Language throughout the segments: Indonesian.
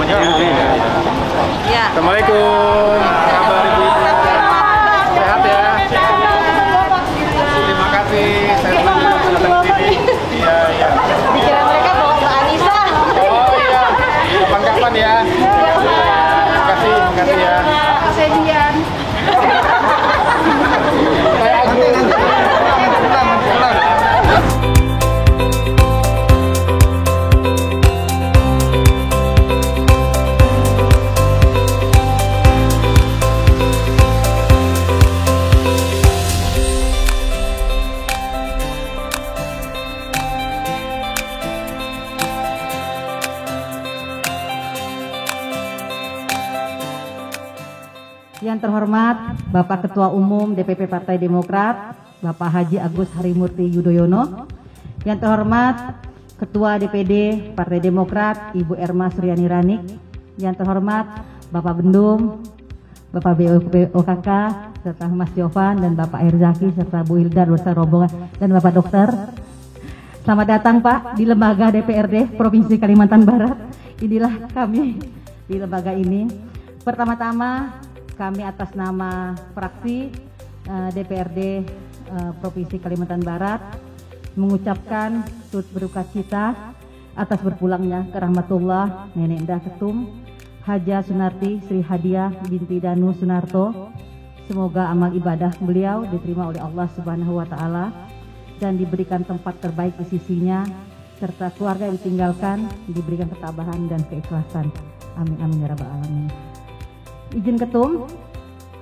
semuanya. Ya. Assalamualaikum. Kabar Ibu? Sehat ya? Terima kasih. Saya senang datang ke sini. Iya. Dikira mereka bawa Mbak Anissa. Oh iya. Kapan-kapan ya. Terima kasih ya. Saya Dian. Saya Agus. Yang terhormat Bapak Ketua Umum DPP Partai Demokrat, Bapak Haji Agus Harimurti Yudhoyono. Yang terhormat Ketua DPD Partai Demokrat, Ibu Erma Suryani Ranik. Yang terhormat Bapak Bendum, Bapak BOKK, serta Mas Jovan dan Bapak Herzaki, serta Bu Hilda beserta rombongan dan Bapak Dokter. Selamat datang Pak di Lembaga DPRD Provinsi Kalimantan Barat. Inilah kami di lembaga ini. Pertama-tama kami atas nama fraksi DPRD Provinsi Kalimantan Barat mengucapkan turut berduka cita atas berpulangnya ke rahmatullah Nenek Endah Ketum Haja Sunarti Sri Hadiah binti Danu Sunarto. Semoga amal ibadah beliau diterima oleh Allah Subhanahu wa taala dan diberikan tempat terbaik di sisinya, serta keluarga yang ditinggalkan diberikan ketabahan dan keikhlasan. Amin amin ya rabbal alamin. Izin Ketum,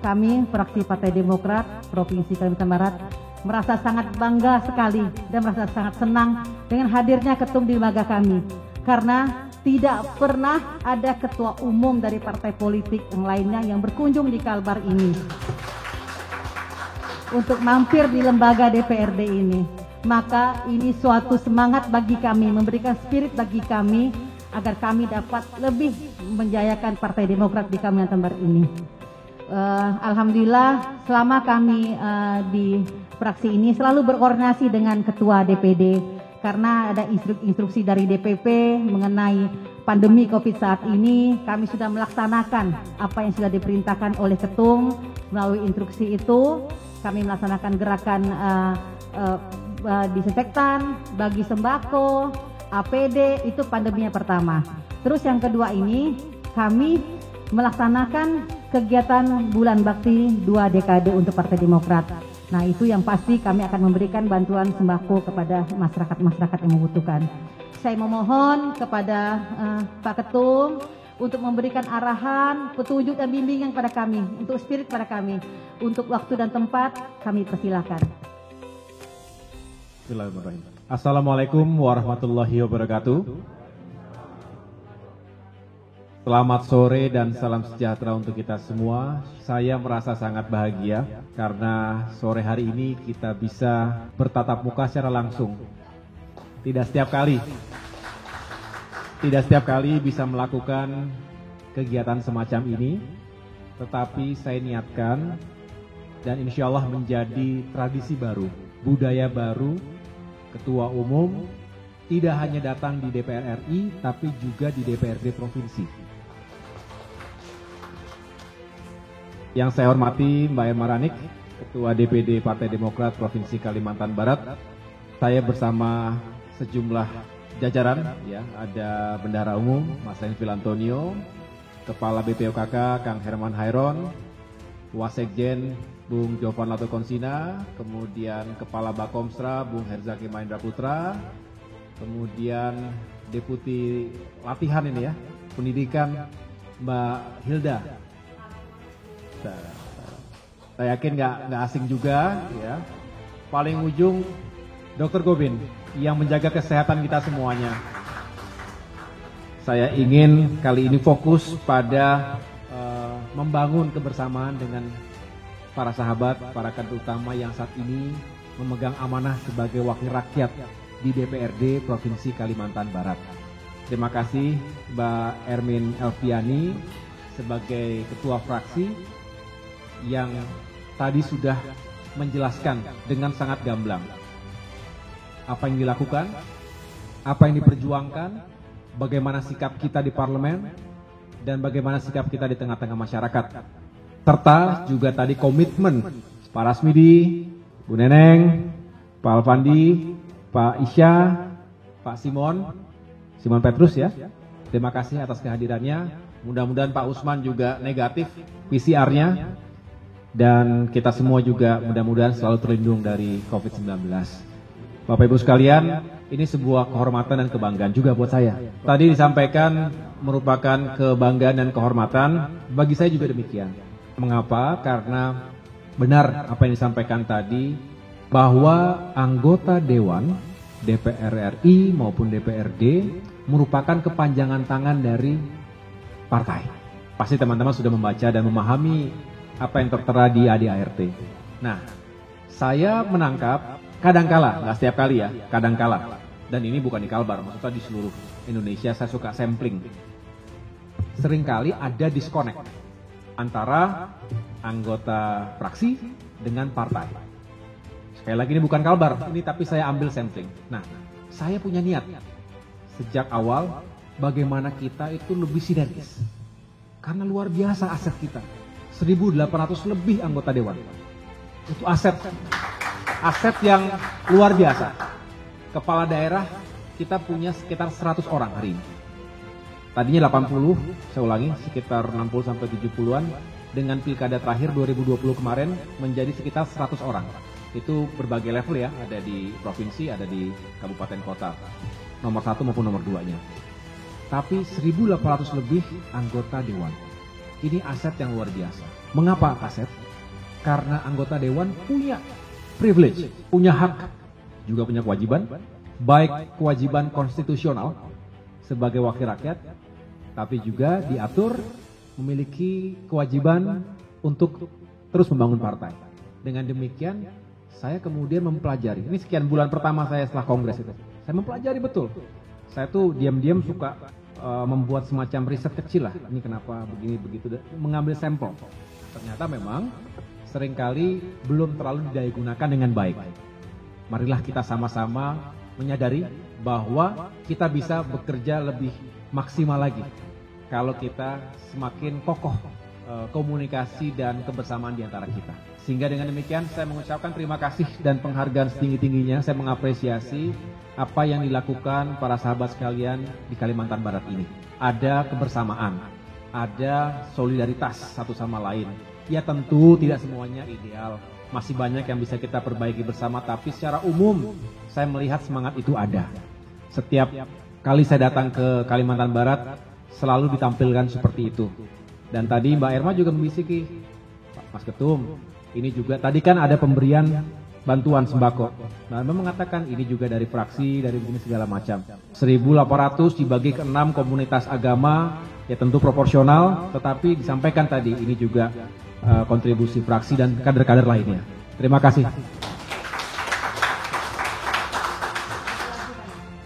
kami fraksi Partai Demokrat Provinsi Kalimantan Barat merasa sangat bangga sekali dan merasa sangat senang dengan hadirnya Ketum di lembaga kami, karena tidak pernah ada ketua umum dari partai politik yang lainnya yang berkunjung di Kalbar ini untuk mampir di lembaga DPRD ini. Maka ini suatu semangat bagi kami, memberikan spirit bagi kami agar kami dapat lebih menjayakan Partai Demokrat di Kalimantan Barat ini. Alhamdulillah selama kami di fraksi ini selalu berkoordinasi dengan Ketua DPD karena ada instruksi dari DPP mengenai pandemi COVID saat ini. Kami sudah melaksanakan apa yang sudah diperintahkan oleh Ketum. Melalui instruksi itu kami melaksanakan gerakan disinfektan, bagi sembako, APD, itu pandeminya pertama. Terus yang kedua ini kami melaksanakan kegiatan bulan bakti 2 dekade untuk Partai Demokrat. Nah itu yang pasti kami akan memberikan bantuan sembako kepada masyarakat-masyarakat yang membutuhkan. Saya memohon kepada Pak Ketum untuk memberikan arahan, petunjuk dan bimbingan pada kami, untuk spirit pada kami, untuk waktu dan tempat kami persilakan. Bismillahirrahmanirrahim. Assalamualaikum warahmatullahi wabarakatuh. Selamat sore dan salam sejahtera untuk kita semua. Saya merasa sangat bahagia karena sore hari ini kita bisa bertatap muka secara langsung. Tidak setiap kali bisa melakukan kegiatan semacam ini, tetapi saya niatkan dan insya Allah menjadi tradisi baru, budaya baru. Ketua Umum tidak hanya datang di DPR RI, tapi juga di DPRD Provinsi. Yang saya hormati Mbak Erma Ranik, Ketua DPD Partai Demokrat Provinsi Kalimantan Barat. Saya bersama sejumlah jajaran, ya, ada Bendahara Umum Mas Renvil Antonio, Kepala BPOKK Kang Herman Hairon, Wasekjen Bung Jovan Lato Konsina, kemudian Kepala Bakomsra Bung Herzaki Mahendra Putra, kemudian Deputi Latihan ini ya, Pendidikan Mbak Hilda. Saya yakin nggak asing juga ya. Paling ujung Dr. Gobin yang menjaga kesehatan kita semuanya. Saya ingin kali ini fokus pada membangun kebersamaan dengan para sahabat, para kader utama yang saat ini memegang amanah sebagai wakil rakyat di DPRD Provinsi Kalimantan Barat. Terima kasih Mbak Ermin Elviani sebagai ketua fraksi yang tadi sudah menjelaskan dengan sangat gamblang apa yang dilakukan, apa yang diperjuangkan, bagaimana sikap kita di parlemen, dan bagaimana sikap kita di tengah-tengah masyarakat. Serta juga tadi komitmen Pak Rasmidi, Bu Neneng, Pak Alfandi, Pak Isya, Pak Simon Petrus ya. Terima kasih atas kehadirannya. Mudah-mudahan Pak Usman juga negatif PCR-nya. Dan kita semua juga mudah-mudahan selalu terlindung dari COVID-19. Bapak Ibu sekalian, ini sebuah kehormatan dan kebanggaan juga buat saya. Tadi disampaikan merupakan kebanggaan dan kehormatan, bagi saya juga demikian. Mengapa? Karena benar apa yang disampaikan tadi, bahwa anggota Dewan, DPR RI maupun DPRD, merupakan kepanjangan tangan dari partai. Pasti teman-teman sudah membaca dan memahami apa yang tertera di ADART. Nah, saya menangkap kadangkala, nggak setiap kali ya, kadangkala. Dan ini bukan di Kalbar, maksudnya di seluruh Indonesia saya suka sampling. Seringkali ada disconnect antara anggota fraksi dengan partai. Sekali lagi ini bukan Kalbar, ini tapi saya ambil sampling. Nah, saya punya niat sejak awal bagaimana kita itu lebih sinergis. Karena luar biasa aset kita. 1.800 lebih anggota dewan. Itu aset yang luar biasa. Kepala daerah kita punya sekitar 100 orang hari ini. Tadinya 80, saya ulangi, sekitar 60-70-an. Dengan pilkada terakhir 2020 kemarin menjadi sekitar 100 orang. Itu berbagai level ya, ada di provinsi, ada di kabupaten kota. Nomor 1 maupun nomor 2-nya. Tapi 1.800 lebih anggota dewan. Ini aset yang luar biasa. Mengapa aset? Karena anggota dewan punya privilege, punya hak, juga punya kewajiban. Baik kewajiban konstitusional sebagai wakil rakyat, tapi juga diatur memiliki kewajiban untuk terus membangun partai. Dengan demikian, saya kemudian mempelajari. Ini sekian bulan pertama saya setelah kongres itu. Saya mempelajari betul. Saya tuh diam-diam suka membuat semacam riset kecil lah. Ini kenapa begini begitu, mengambil sampel. Ternyata memang seringkali belum terlalu didaya gunakan dengan baik. Marilah kita sama-sama menyadari bahwa kita bisa bekerja lebih maksimal lagi kalau kita semakin kokoh komunikasi dan kebersamaan di antara kita. Sehingga dengan demikian saya mengucapkan terima kasih dan penghargaan setinggi-tingginya. Saya mengapresiasi apa yang dilakukan para sahabat sekalian di Kalimantan Barat ini. Ada kebersamaan, ada solidaritas satu sama lain. Ya tentu tidak semuanya ideal, masih banyak yang bisa kita perbaiki bersama, tapi secara umum saya melihat semangat itu ada. Setiap kali saya datang ke Kalimantan Barat selalu ditampilkan seperti itu. Dan tadi Mbak Erma juga membisiki, Pak Mas Ketum, ini juga tadi kan ada pemberian bantuan sembako. Nah, Mbak mengatakan ini juga dari fraksi, dari begini segala macam. 1.800 dibagi ke 6 komunitas agama, ya tentu proporsional, tetapi disampaikan tadi ini juga kontribusi fraksi dan kader-kader lainnya. Terima kasih.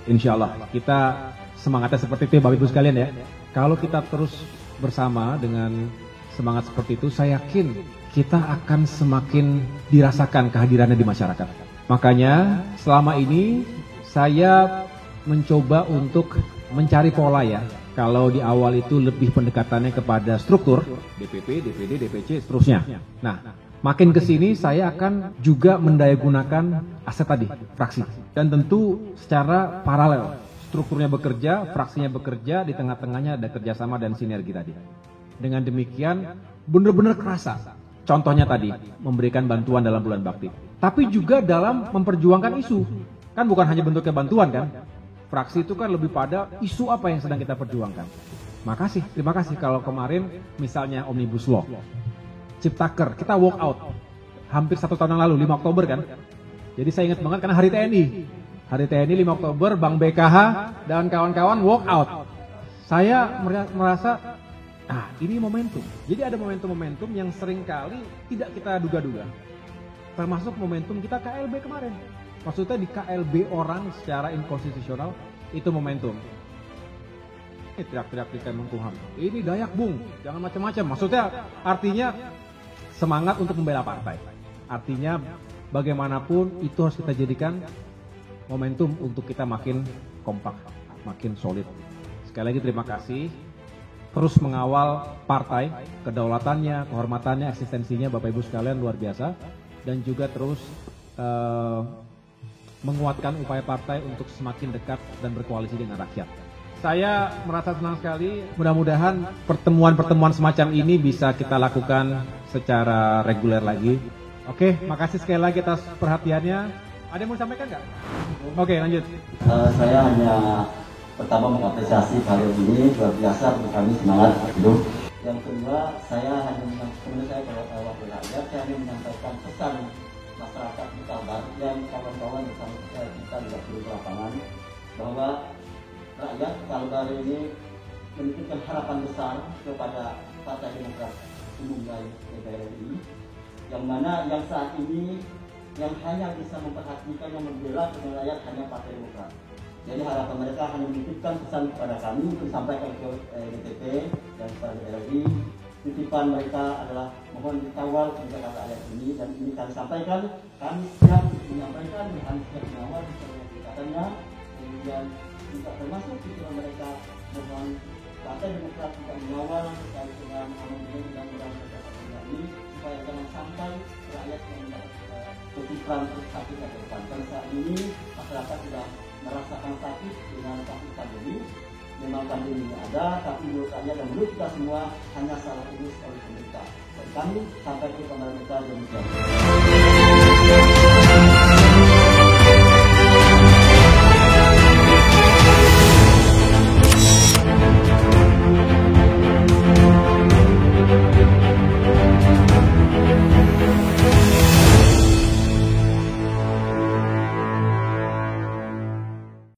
Insya Allah kita semangatnya seperti itu ya Bapak Ibu sekalian ya. Kalau kita terus bersama dengan semangat seperti itu, saya yakin kita akan semakin dirasakan kehadirannya di masyarakat. Makanya selama ini saya mencoba untuk mencari pola ya. Kalau di awal itu lebih pendekatannya kepada struktur, DPP, DPD, DPC, seterusnya. Nah, makin ke sini saya akan juga mendayagunakan aset tadi, fraksi. Dan tentu secara paralel, strukturnya bekerja, fraksinya bekerja, di tengah-tengahnya ada kerjasama dan sinergi tadi. Dengan demikian, benar-benar kerasa. Contohnya tadi, memberikan bantuan dalam bulan bakti. Tapi juga dalam memperjuangkan isu. Kan bukan hanya bentuknya bantuan kan? Fraksi itu kan lebih pada isu apa yang sedang kita perjuangkan. Makasih, terima kasih kalau kemarin misalnya Omnibus Law. Ciptaker, kita walk out. Hampir 1 tahun yang lalu, 5 Oktober kan? Jadi saya ingat banget karena hari TNI. Hari TNI 5 Oktober, Bank BKH dan kawan-kawan walk out. Saya merasa, ini momentum. Jadi ada momentum-momentum yang seringkali tidak kita duga-duga. Termasuk momentum kita KLB kemarin. Maksudnya di KLB orang secara inkonstitusional itu momentum. Ini teriak-teriak di Kemenkumham. Ini Dayak Bung, jangan macam-macam. Maksudnya artinya semangat untuk membela partai. Artinya bagaimanapun itu harus kita jadikan momentum untuk kita makin kompak, makin solid. Sekali lagi terima kasih. terus mengawal partai, kedaulatannya, kehormatannya, eksistensinya Bapak Ibu sekalian luar biasa, dan juga terus menguatkan upaya partai untuk semakin dekat dan berkoalisi dengan rakyat. Saya merasa senang sekali, mudah-mudahan pertemuan-pertemuan semacam ini bisa kita lakukan secara reguler lagi. Oke, makasih sekali lagi atas perhatiannya. Ada yang mau disampaikan nggak? Oke, lanjut. Saya hanya pertama mengapresiasi kalian ini luar biasa, untuk kami semangat hidup. Yang kedua, saya hanya menyampaikan kalau wakil rakyat, saya hanya menyampaikan pesan masyarakat di Kalbar yang kawan-kawan bersama kita juga turun ke lapangan, bahwa rakyat Kalbar ini menitipkan harapan besar kepada Partai Demokrat Umum dan DPR RI, yang mana yang saat ini yang hanya bisa memperhatikan, yang membela rakyat hanya Partai Demokrat. Jadi harapan mereka hanya menitipkan pesan kepada kami untuk disampaikan ke DPP dan kepada RI. Titipan mereka adalah mohon dikawal kebijakan rakyat ini, dan ini kami sampaikan, kami siap menyampaikan, kami siap mengawal kebijakannya, kemudian juga termasuk titipan mereka mohon Partai Demokrat juga mengawal terkait dengan amandemen undang-undang ini supaya jangan sampai rakyat yang mendapat titipan sakit ke depan. Dan saat ini masyarakat sudah merasakan sakit dengan sakit pandemi. Memang pandemi ada, tapi menurut saya dan menurut kita semua hanya salah urus oleh pemerintah. Dan kami sampai ke kepada mereka demikian.